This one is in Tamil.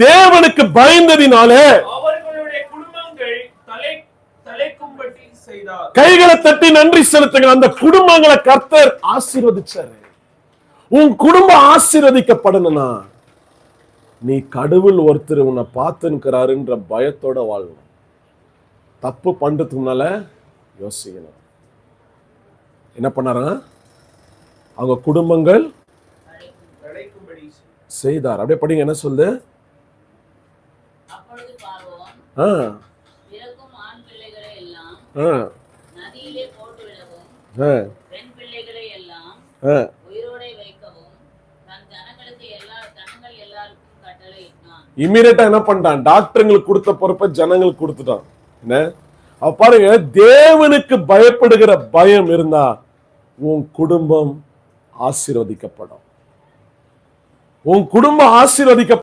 தேவனுக்கு பயந்ததினாலே அவர்களுடைய குடும்பங்கள் தலைக்கும்படி செய்தார். கைகளை தட்டி நன்றி செலுத்துங்க. அந்த குடும்பங்களை கர்த்தர் ஆசீர்வதிச்சாரு. உன் குடும்பம் ஆசீர்வதிக்கப்படணும்னா நீ கடவுள் ஒருத்தர் உன்னை பார்த்துன்னுக்கிறாருன்ற பயத்தோட வாழணும். தப்பு பண்றதுக்கு முன்னால யோசிக்கணும். என்ன பண்ணாருங்க? அவங்க குடும்பங்கள் செய்தார். அப்படியே படிங்க, என்ன சொல்லுது? இம்மீடியட்டா என்ன பண்ணிட்டான்? டாக்டருங்களுக்கு கொடுத்த பொறுப்பை ஜனங்களுக்கு கொடுத்துட்டான். என்ன பாருங்க, தேவனுக்கு பயப்படுகிற பயம் இருந்தா உன் குடும்பம் ஆசீர்வதிக்கப்படும். உன் குடும்பம் ஆசீர்வதிக்க